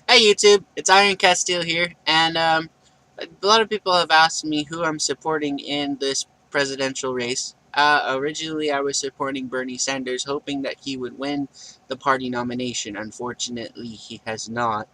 Hey YouTube, it's Iron Castile here, and a lot of people have asked me who I'm supporting in this presidential race. Originally, I was supporting Bernie Sanders, hoping that he would win the party nomination. Unfortunately, he has not,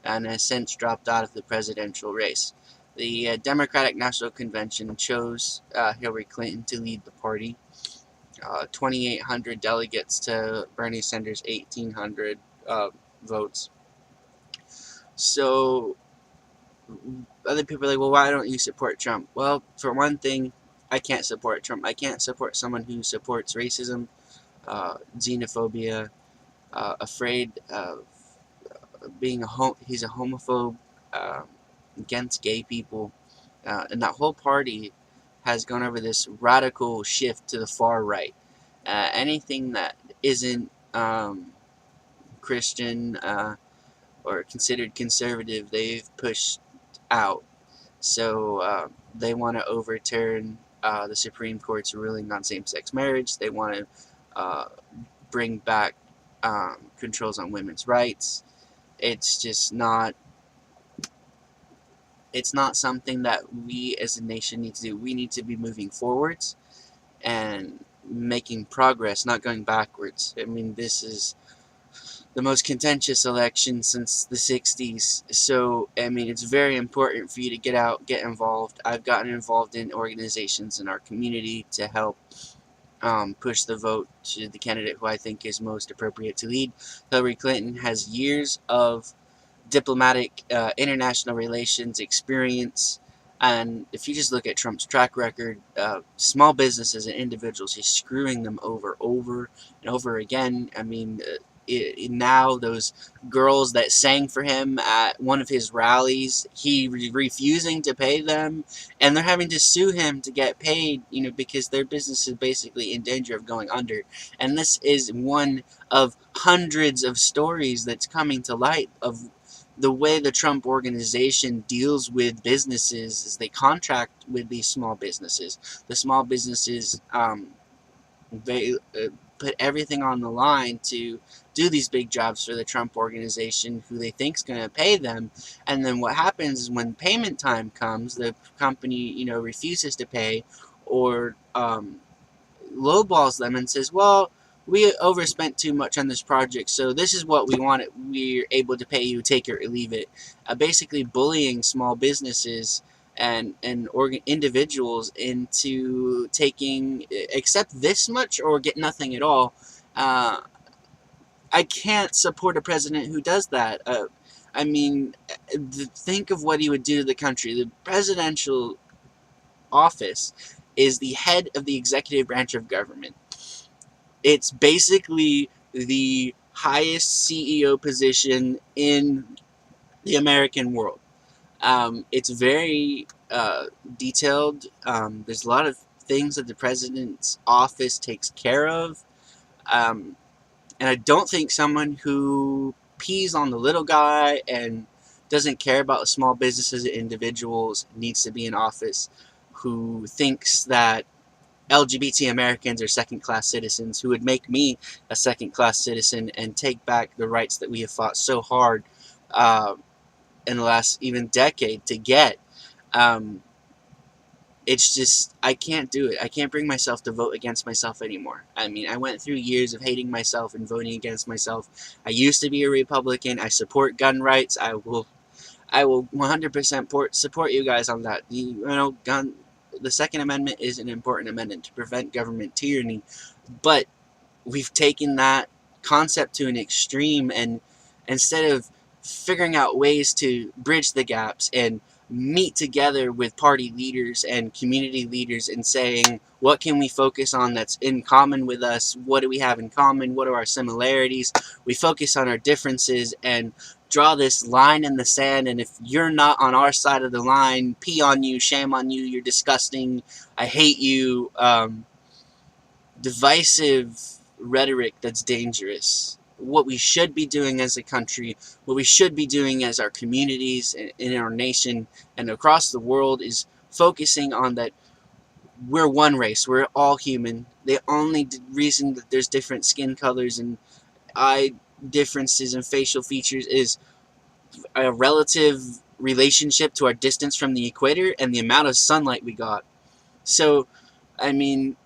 and has since dropped out of the presidential race. The Democratic National Convention chose Hillary Clinton to lead the party. 2,800 delegates to Bernie Sanders' 1,800 votes. So other people are like, well, why don't you support Trump? Well, for one thing, I can't support Trump. I can't support someone who supports racism, xenophobia, afraid of being he's a homophobe, uh, against gay people, and that whole party has gone over this radical shift to the far right. Anything that isn't Christian or considered conservative, they've pushed out. So they want to overturn the Supreme Court's ruling on same-sex marriage. They want to bring back controls on women's rights. It's just not. It's not something that we as a nation need to do. We need to be moving forwards and making progress, not going backwards. I mean, this is the most contentious election since the 60s. So, I mean, it's very important for you to get out, get involved. I've gotten involved in organizations in our community to help push the vote to the candidate who I think is most appropriate to lead. Hillary Clinton has years of diplomatic international relations experience. And if you just look at Trump's track record, small businesses and individuals, he's screwing them over and over again. I mean, now those girls that sang for him at one of his rallies, he refusing to pay them, and they're having to sue him to get paid, because their business is basically in danger of going under. And this is one of hundreds of stories that's coming to light of the way the Trump organization deals with businesses is they contract with these small businesses. The small businesses, they put everything on the line to do these big jobs for the Trump organization, who they think is going to pay them. And then what happens is when payment time comes, the company, refuses to pay, or lowballs them and says, well, we overspent too much on this project, so this is what we want. We're able to pay you, take it or leave it. Basically bullying small businesses and individuals into taking, accept this much or get nothing at all. I can't support a president who does that. I mean, think of what he would do to the country. The presidential office is the head of the executive branch of government. It's basically the highest CEO position in the American world. It's very detailed. There's a lot of things that the president's office takes care of. And I don't think someone who pees on the little guy and doesn't care about the small businesses and individuals needs to be in office, who thinks that LGBT Americans are second-class citizens, who would make me a second-class citizen and take back the rights that we have fought so hard in the last even decade to get. It's just, I can't do it. I can't bring myself to vote against myself anymore. I mean, I went through years of hating myself and voting against myself. I used to be a Republican. I support gun rights. I will 100% support you guys on that. The Second Amendment is an important amendment to prevent government tyranny, but we've taken that concept to an extreme, and instead of figuring out ways to bridge the gaps and meet together with party leaders and community leaders and saying, what can we focus on that's in common with us? What do we have in common? What are our similarities? We focus on our differences and draw this line in the sand, and if you're not on our side of the line, pee on you, shame on you, you're disgusting, I hate you. Divisive rhetoric that's dangerous. What we should be doing as a country, what we should be doing as our communities in our nation and across the world, is focusing on that we're one race, we're all human. The only reason that there's different skin colors and eye differences and facial features is a relative relationship to our distance from the equator and the amount of sunlight we got. So, I mean,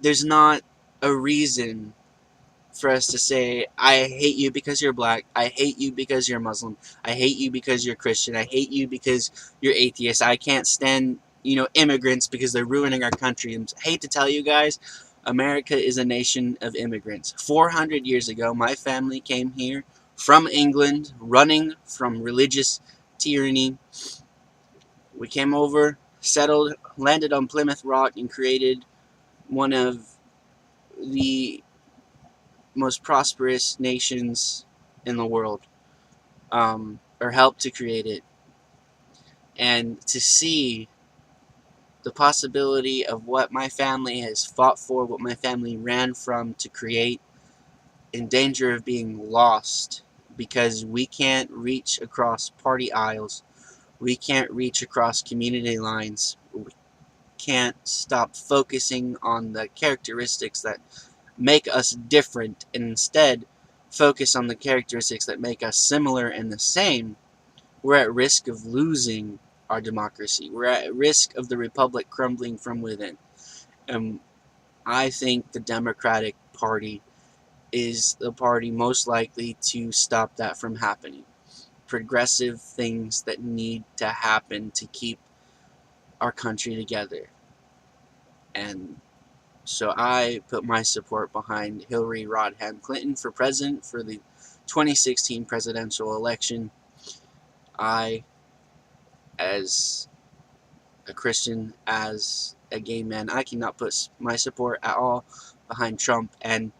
there's not a reason for us to say, I hate you because you're black, I hate you because you're Muslim, I hate you because you're Christian, I hate you because you're atheist, I can't stand, immigrants because they're ruining our country. And I hate to tell you guys, America is a nation of immigrants. 400 years ago, my family came here from England, running from religious tyranny. We came over, settled, landed on Plymouth Rock, and created one of the most prosperous nations in the world, or helped to create it. And to see the possibility of what my family has fought for, what my family ran from to create, in danger of being lost because we can't reach across party aisles, we can't reach across community lines, we can't stop focusing on the characteristics that make us different and instead focus on the characteristics that make us similar and the same, we're at risk of losing our democracy. We're at risk of the republic crumbling from within. And I think the Democratic Party is the party most likely to stop that from happening. Progressive things that need to happen to keep our country together. And so I put my support behind Hillary Rodham Clinton for president for the 2016 presidential election. I, as a Christian, as a gay man, I cannot put my support at all behind Trump. And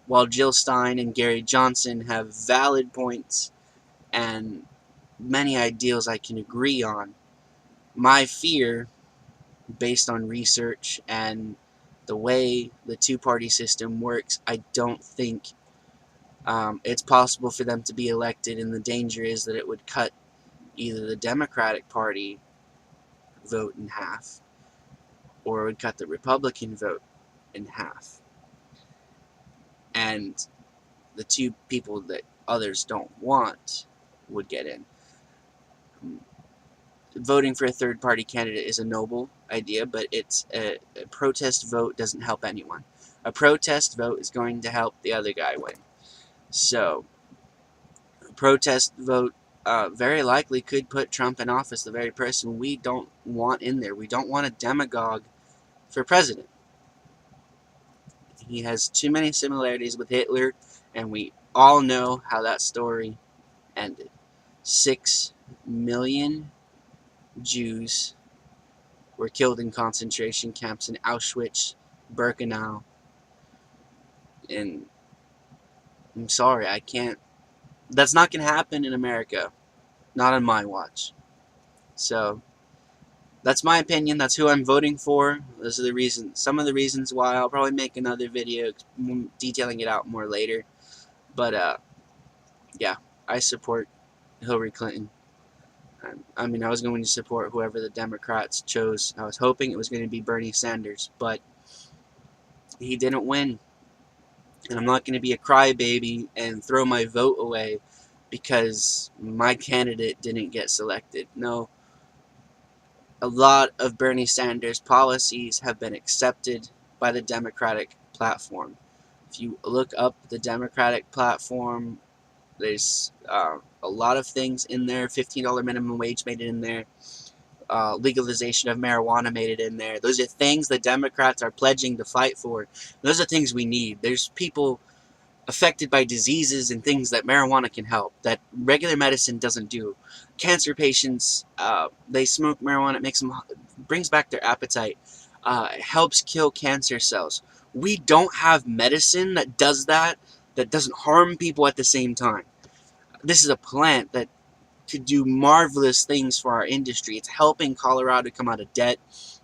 while Jill Stein and Gary Johnson have valid points and many ideals I can agree on, my fear, based on research and the way the two-party system works, I don't think it's possible for them to be elected, and the danger is that it would cut either the Democratic Party vote in half, or it would cut the Republican vote in half. And the two people that others don't want would get in. Voting for a third-party candidate is a noble idea, but it's a protest vote doesn't help anyone. A protest vote is going to help the other guy win. So, a protest vote very likely could put Trump in office, the very person we don't want in there. We don't want a demagogue for president. He has too many similarities with Hitler, and we all know how that story ended. 6 million Jews were killed in concentration camps in Auschwitz, Birkenau, and I'm sorry, I can't. That's not going to happen in America. Not on my watch. So, that's my opinion. That's who I'm voting for. Those are the reasons. Some of the reasons why. I'll probably make another video detailing it out more later. But, yeah, I support Hillary Clinton. I mean, I was going to support whoever the Democrats chose. I was hoping it was going to be Bernie Sanders, but he didn't win. And I'm not going to be a crybaby and throw my vote away because my candidate didn't get selected. No, a lot of Bernie Sanders' policies have been accepted by the Democratic platform. If you look up the Democratic platform, there's a lot of things in there. $15 minimum wage made it in there. Legalization of marijuana made it in there. Those are things the Democrats are pledging to fight for. Those are things we need. There's people affected by diseases and things that marijuana can help, that regular medicine doesn't do. Cancer patients, they smoke marijuana, it brings back their appetite, it helps kill cancer cells. We don't have medicine that does that doesn't harm people at the same time. This is a plant that could do marvelous things for our industry. It's helping Colorado come out of debt.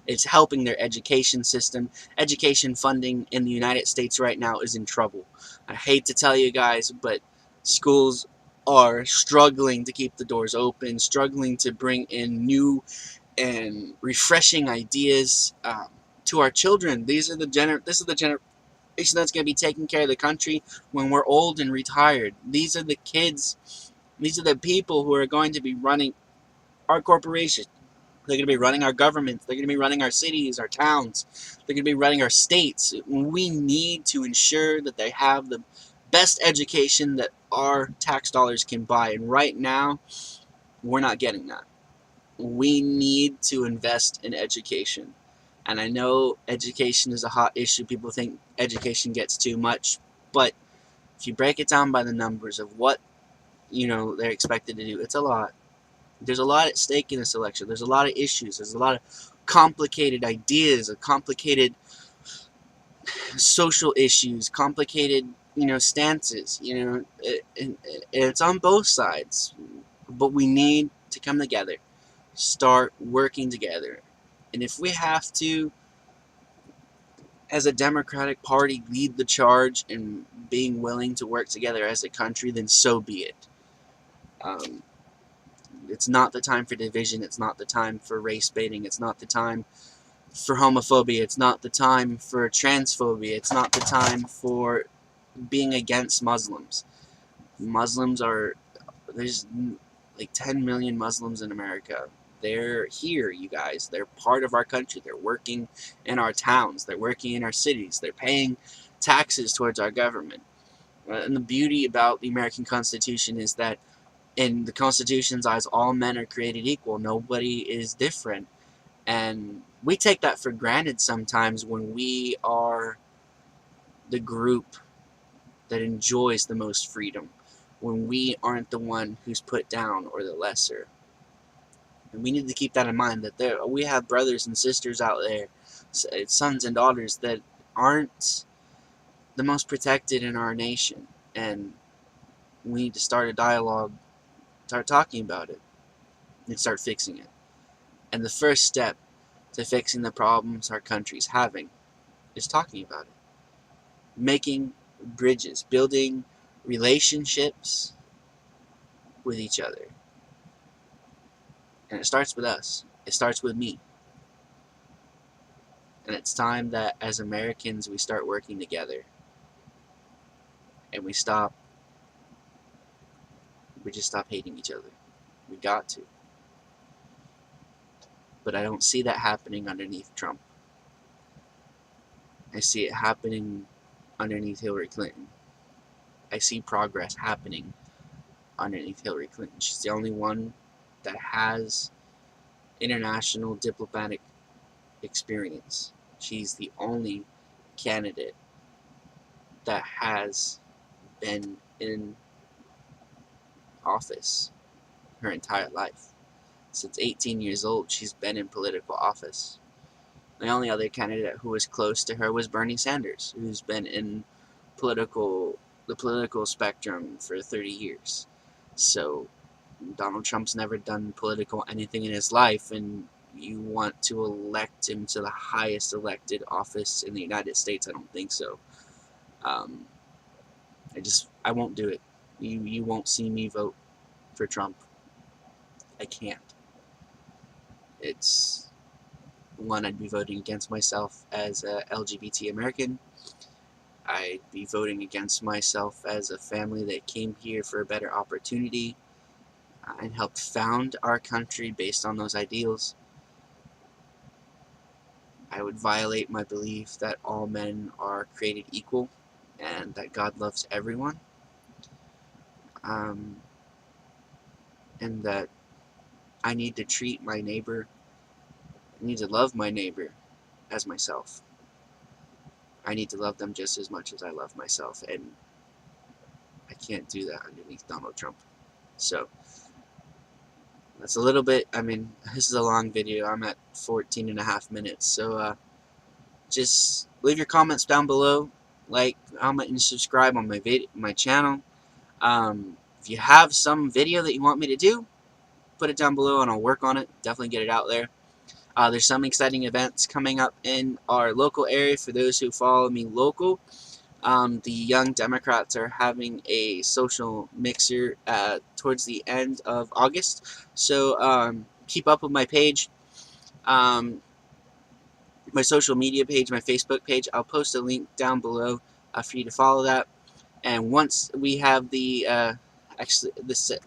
It's helping their education system. Education funding in the United States right now is in trouble. I hate to tell you guys, but schools are struggling to keep the doors open, struggling to bring in new and refreshing ideas to our children. This is the generation that's going to be taking care of the country when we're old and retired. These are the kids These are the people who are going to be running our corporations. They're going to be running our governments. They're going to be running our cities, our towns. They're going to be running our states. We need to ensure that they have the best education that our tax dollars can buy. And right now, we're not getting that. We need to invest in education. And I know education is a hot issue. People think education gets too much. But if you break it down by the numbers of what, they're expected to do, it's a lot. There's a lot at stake in this election. There's a lot of issues. There's a lot of complicated ideas, complicated social issues, complicated, stances. It's on both sides. But we need to come together, start working together. And if we have to, as a Democratic Party, lead the charge in being willing to work together as a country, then so be it. It's not the time for division. It's not the time for race baiting. It's not the time for homophobia. It's not the time for transphobia. It's not the time for being against Muslims. There's like 10 million Muslims in America. They're here, you guys. They're part of our country. They're working in our towns. They're working in our cities. They're paying taxes towards our government. And the beauty about the American Constitution is that in the Constitution's eyes, all men are created equal. Nobody is different. And we take that for granted sometimes when we are the group that enjoys the most freedom, when we aren't the one who's put down or the lesser. And we need to keep that in mind, that we have brothers and sisters out there, sons and daughters that aren't the most protected in our nation. And we need to start a dialogue, start talking about it, and start fixing it. And the first step to fixing the problems our country's having is talking about it. Making bridges, building relationships with each other. And it starts with us. It starts with me. And it's time that as Americans we start working together. And we just stop hating each other. We got to. But I don't see that happening underneath Trump. I see it happening underneath Hillary Clinton. I see progress happening underneath Hillary Clinton. She's the only one that has international diplomatic experience. She's the only candidate that has been in office her entire life. Since 18 years old, she's been in political office. The only other candidate who was close to her was Bernie Sanders, who's been in the political spectrum for 30 years. So Donald Trump's never done political anything in his life, and you want to elect him to the highest elected office in the United States? I don't think so. I won't do it. You won't see me vote for Trump. I can't. It's one, I'd be voting against myself as a LGBT American. I'd be voting against myself as a family that came here for a better opportunity and helped found our country based on those ideals. I would violate my belief that all men are created equal and that God loves everyone. And that I need to treat my neighbor, I need to love my neighbor as myself. I need to love them just as much as I love myself, and I can't do that underneath Donald Trump. So that's a little bit, this is a long video. I'm at 14 and a half minutes, so just leave your comments down below, like, comment, and subscribe on my channel. If you have some video that you want me to do, put it down below and I'll work on it. Definitely get it out there. There's some exciting events coming up in our local area for those who follow me local. The Young Democrats are having a social mixer towards the end of August. So keep up with my page, my social media page, my Facebook page. I'll post a link down below for you to follow that. And once we have the, actually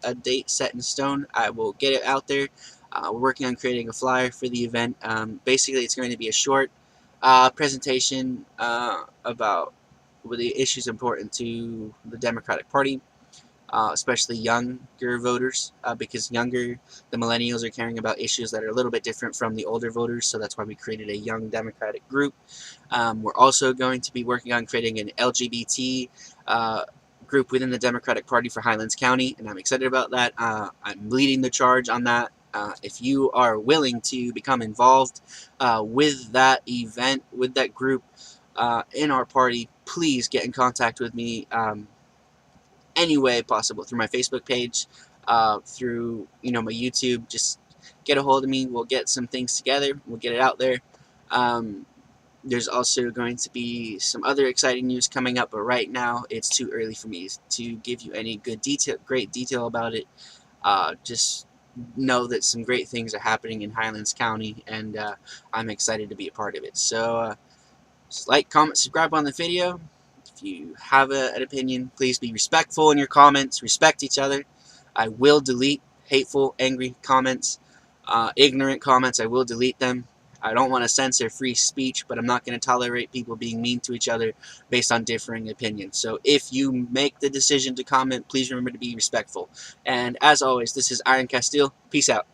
a date set in stone. I will get it out there. We're working on creating a flyer for the event. Basically, it's going to be a short presentation about the issues important to the Democratic Party, especially younger voters, because the millennials are caring about issues that are a little bit different from the older voters, so that's why we created a young Democratic group. We're also going to be working on creating an LGBT group within the Democratic Party for Highlands County, and I'm excited about that. I'm leading the charge on that. If you are willing to become involved with that event, with that group in our party, please get in contact with me any way possible, through my Facebook page, through my YouTube. Just get a hold of me. We'll get some things together. We'll get it out there. There's also going to be some other exciting news coming up, but right now it's too early for me to give you any great detail about it. Just know that some great things are happening in Highlands County, and I'm excited to be a part of it. So just like, comment, subscribe on the video. If you have an opinion, please be respectful in your comments. Respect each other. I will delete hateful, angry comments, ignorant comments. I will delete them. I don't want to censor free speech, but I'm not going to tolerate people being mean to each other based on differing opinions. So if you make the decision to comment, please remember to be respectful. And as always, this is Iron Castile. Peace out.